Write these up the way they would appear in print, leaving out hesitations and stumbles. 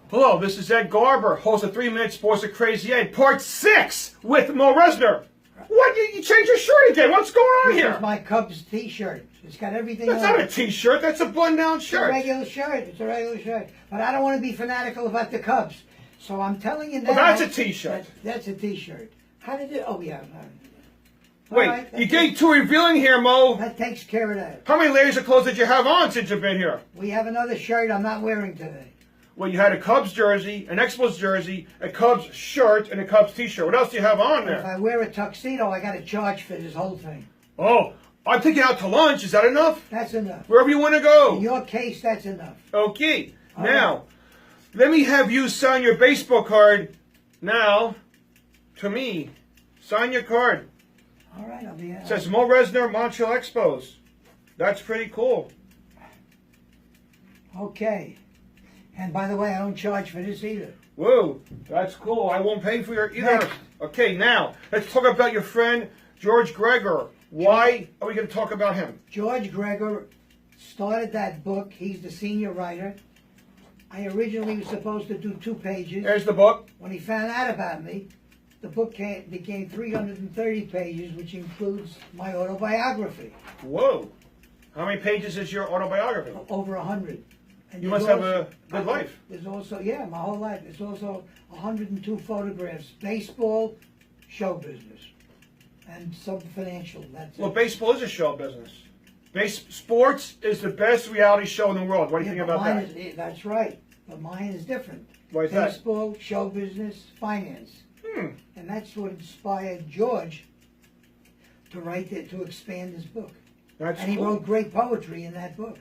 Hello, this is Ed Garber, host of 3 Minute Sports with Crazy Ed, Part 6 with Moe Resner. What? You changed your shirt again? What's going on here? This is my Cubs t-shirt. It's got everything That's on not it. a t-shirt. That's a button-down shirt. It's a regular shirt. It's a regular shirt. But I don't want to be fanatical about the Cubs. So I'm telling you now. Well, that's a t-shirt. That's a t-shirt. How did it? Oh, yeah. Wait, right, you getting too revealing here, Mo. That takes care of that. How many layers of clothes did you have on since you've been here? We have another shirt I'm not wearing today. Well, you had a Cubs jersey, an Expos jersey, a Cubs shirt, and a Cubs t-shirt. What else do you have on there? If I wear a tuxedo, I got to charge for this whole thing. Oh, I'm taking you out to lunch. Is that enough? That's enough. Wherever you want to go. In your case, that's enough. Okay. All now, right. let me have you sign your baseball card now to me. Sign your card. All right, I'll be out. It says Moe Resner, Montreal Expos. That's pretty cool. Okay. And by the way, I don't charge for this either. Whoa, that's cool. I won't pay for your either. Next. Okay, now, let's talk about your friend, H Gregor. Why are we going to talk about him? H Gregor started that book. He's the senior writer. I originally was supposed to do 2 pages. There's the book. When he found out about me, the book became 330 pages, which includes my autobiography. Whoa. How many pages is your autobiography? Over 100. And You there's must have also- a good life. There's also, yeah, my whole life. There's also 102 photographs. Baseball, show business, and some financial. That's Well, it. baseball is a show business. Sports is the best reality show in the world. What do you think but about mine that? That's right. But mine is different. Why is that? Baseball, show business, finance. And that's what inspired George to write it, to expand his book. That's And he cool. wrote great poetry in that book.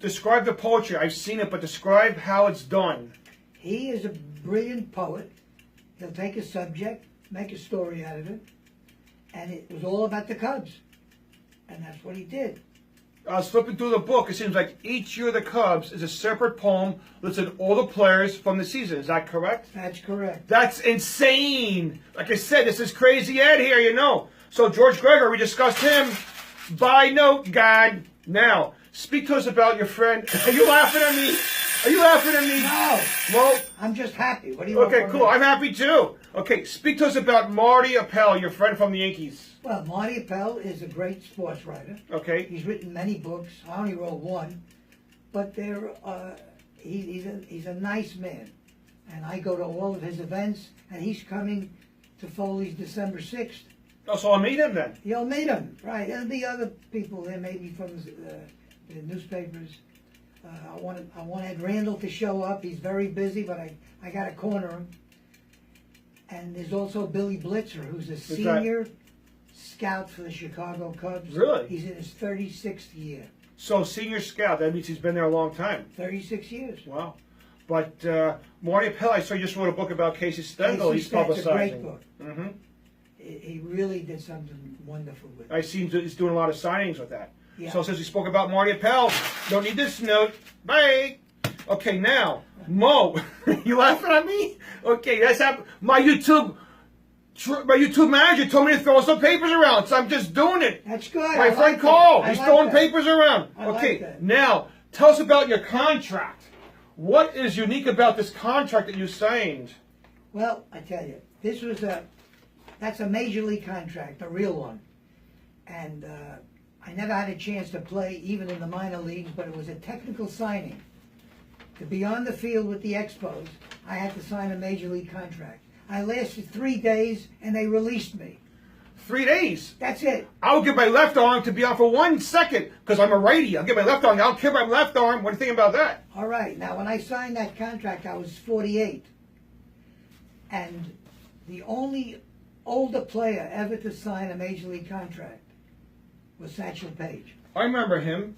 Describe the poetry. I've seen it, but describe how it's done. He is a brilliant poet. He'll take a subject, make a story out of it, and it was all about the Cubs. And that's what he did. I was flipping through the book. It seems like each year of the Cubs is a separate poem listing all the players from the season. Is that correct? That's correct. That's insane. Like I said, this is Crazy Ed here, you know. So H Gregor, we discussed him. By note, God. Now, speak to us about your friend. Are you laughing at me? Are you laughing at me? No. Well, I'm just happy. What do you want okay, from cool. me? I'm happy too. Okay, speak to us about Marty Appel, your friend from the Yankees. Well, Marty Appel is a great sports writer. Okay. He's written many books. I only wrote one, but he's a nice man, and I go to all of his events. And he's coming to Foley's December 6th. Oh, so I'll meet him then. You'll meet him, right? There'll be other people there, maybe from the newspapers. I want Ed Randall to show up. He's very busy, but I got to corner him. And there's also Billy Blitzer, who's a senior scout for the Chicago Cubs. Really? He's in his 36th year. So senior scout, that means he's been there a long time. 36 years. Wow. But Marty Appel, I saw you just wrote a book about Casey Stengel. Casey He's Steng's publicizing. a great book. Mm-hmm. He really did something wonderful with it. I see he's doing a lot of signings with that. Yeah. So since we spoke about Marty Appel, don't need this note. Bye. Okay, now, Mo, you laughing at me? Okay, that's happened. My YouTube manager told me to throw some papers around, so I'm just doing it. That's good. My friend Cole, he's throwing that. papers around. I like Okay, that. now, tell us about your contract. What is unique about this contract that you signed? Well, I tell you, that's a major league contract, a real one. And I never had a chance to play even in the minor leagues, but it was a technical signing. To be on the field with the Expos, I had to sign a major league contract. I lasted 3 days, and they released me. 3 days. That's it. I'll give my left arm to be on for 1 second because I'm a righty. I'll give my left arm. I don't care about my left arm. What do you think about that? All right. Now, when I signed that contract, I was 48. And the only older player ever to sign a major league contract was Satchel Paige. I remember him.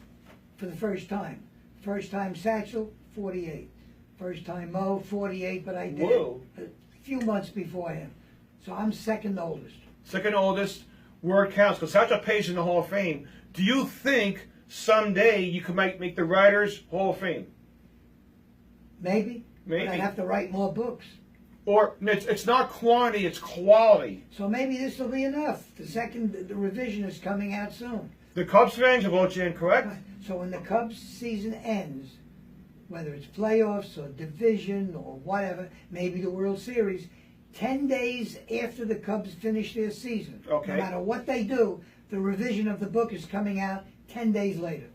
For the first time. First time Satchel, 48. First time Moe, 48, but I did Whoa. it a few months before him. So I'm second oldest. Second oldest, word counts, because Satchel Paige is in the Hall of Fame. Do you think someday you could make the Writers Hall of Fame? Maybe. Maybe. But I'd have to write more books. Or it's not quantity, it's quality. So maybe this will be enough. The revision is coming out soon. The Cubs fans will vote you in, correct? So when the Cubs season ends, whether it's playoffs or division or whatever, maybe the World Series, 10 days after the Cubs finish their season. Okay. No matter what they do, the revision of the book is coming out 10 days later.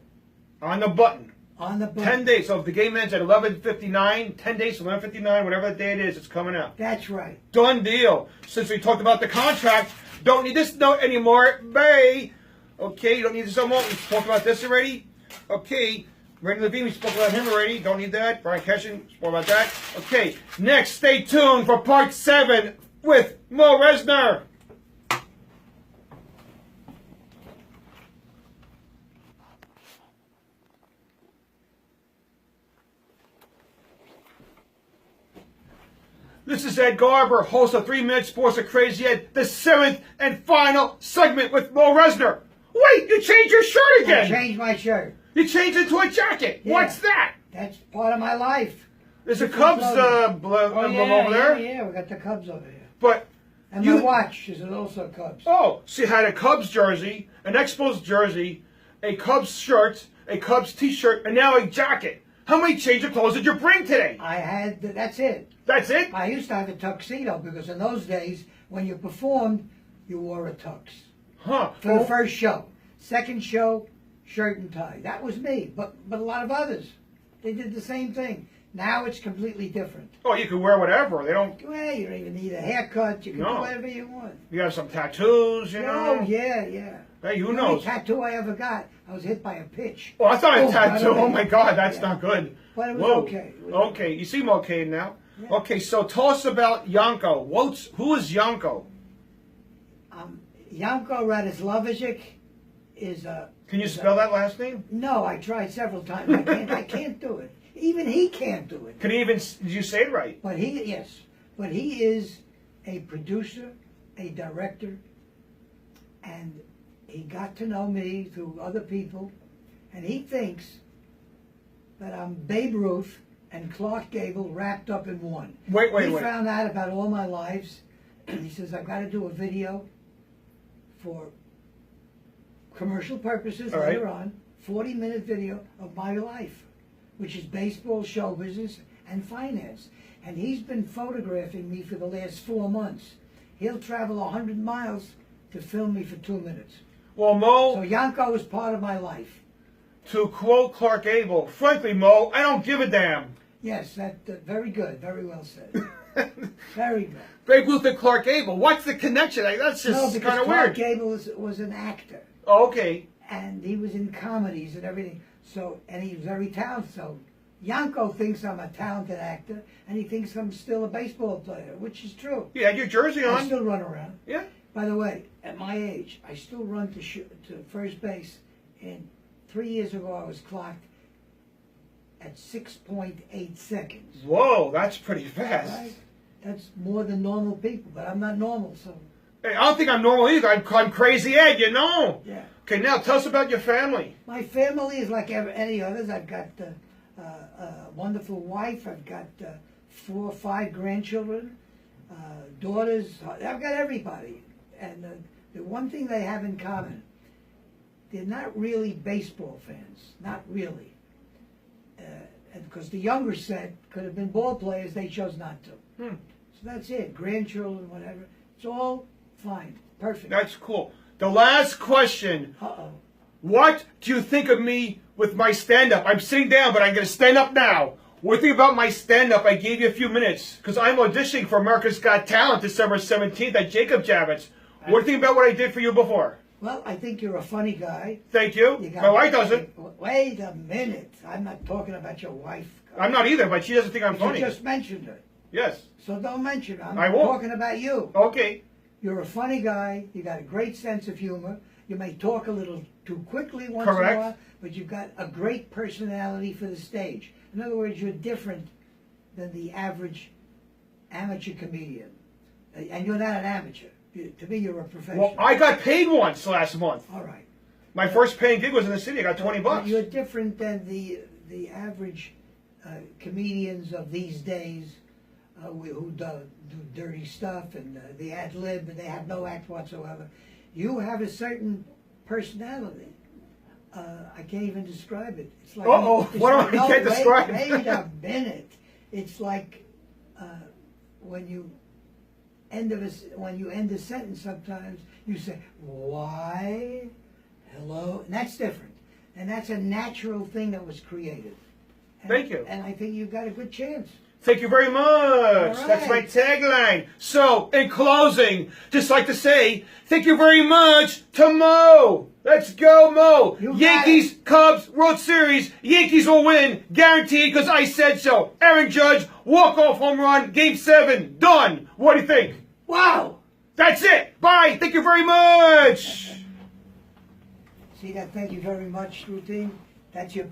On the button. On the book. 10 days. So if the game ends at 11:59, 10 days to 11:59, whatever the day it is, it's coming out. That's right. Done deal. Since we talked about the contract, don't need this note anymore. Bye. Okay, you don't need this anymore. We spoke about this already. Okay. Randy Levine, we spoke about him already. Don't need that. Brian Keshin, spoke about that. Okay. Next, stay tuned for part 7 with Moe Resner. This is Ed Garber, host of 3 Minute Sports of Crazy Ed, the 7th and final segment with Moe Resner. Wait, you changed your shirt again. I changed my shirt. You changed it to a jacket. Yeah. What's that? That's part of my life. There's a Cubs emblem over there. Yeah, we got the Cubs over here. But And my watch is also Cubs. Oh, so you had a Cubs jersey, an Expos jersey, a Cubs shirt, a Cubs t-shirt, and now a jacket. How many change of clothes did you bring today? I had, that's it. That's it? I used to have a tuxedo because in those days, when you performed, you wore a tux. Huh. For the first show. Second show, shirt and tie. That was me. But a lot of others, they did the same thing. Now it's completely different. Oh, you can wear whatever. They don't. Well, you don't even need a haircut. You can do whatever you want. You have some tattoos, you know? Oh, yeah. Hey, who The knows? only tattoo I ever got, I was hit by a pitch. Oh, I thought a tattoo. by the way. Oh my God, that's Yeah. not good. But it was Whoa. okay. It was Okay, you seem okay now. Yeah. Okay, so tell us about Janko. Who is Janko? Janko Radislavicic is a... Can you spell that last name? No, I tried several times. I can't do it. Even he can't do it. Can he even? Did you say it right? But he is a producer, a director, and he got to know me through other people, and he thinks that I'm Babe Ruth and Clark Gable wrapped up in one. Wait. He found out about all my lives, and he says, I've got to do a video for commercial purposes All right. later on, 40-minute video of my life, which is baseball, show business, and finance. And he's been photographing me for the last 4 months. He'll travel 100 miles to film me for 2 minutes. Well, Moe, So Janko is part of my life. to quote Clark Gable, frankly, Moe, I don't give a damn. Yes, very good, very well said. Very good. Babe Ruth and Clark Gable. What's the connection? Like, that's No, just because kind of Clark weird. Gable was an actor, Oh, okay. and he was in comedies and everything. So, and he was very talented. So, Janko thinks I'm a talented actor, and he thinks I'm still a baseball player, which is true. You had your jersey I on. still run around. Yeah. By the way, at my age, I still run to first base. And 3 years ago, I was clocked at 6.8 seconds. Whoa, that's pretty fast. Right? That's more than normal people, but I'm not normal, so Hey, I don't think I'm normal either. I'm crazy Ed, you know. yeah. Okay, now tell us about your family. My family is like any others. I've got a wonderful wife. I've got 4 or 5 grandchildren, daughters. I've got everybody. And the one thing they have in common, they're not really baseball fans. Not really. Because the younger set could have been ball players, they chose not to. So that's it. Grandchildren, whatever. It's all fine. Perfect. That's cool. The last question. Uh-oh. What do you think of me with my stand-up? I'm sitting down, but I'm going to stand up now. What do you think about my stand-up? I gave you a few minutes because I'm auditioning for America's Got Talent December 17th at Jacob Javits. What do you think about what I did for you before? Well, I think you're a funny guy. Thank you. My wife doesn't. Wait a minute. I'm not talking about your wife. I'm not either, but she doesn't think I'm funny. You just mentioned her. Yes. So don't mention her. I'm I won't. talking about you. Okay. You're a funny guy. You got a great sense of humor. You may talk a little too quickly once Correct. in a while, but you've got a great personality for the stage. In other words, you're different than the average amateur comedian. And you're not an amateur. To me, you're a professional. Well, I got paid once last month. All right. My first paying gig was in the city. I got $20. You're different than the average comedians of these days who do dirty stuff and the ad lib and they have no act whatsoever. You have a certain personality. I can't even describe it. It's like Uh-oh, it's what like, do I can't describe? Wait a minute. It's like when you end a sentence. Sometimes you say why, hello, and that's different, and that's a natural thing that was created. And, Thank you. And I think you've got a good chance. Thank you very much. All That's my right. tagline. So, in closing, just like to say, thank you very much to Moe. Let's go, Moe. You got Yankees, Cubs, World Series. Yankees will win. Guaranteed, because I said so. Aaron Judge, walk-off home run, Game 7. Done. What do you think? Wow. That's it. Bye. Thank you very much. See that? Thank you very much, routine. That's your.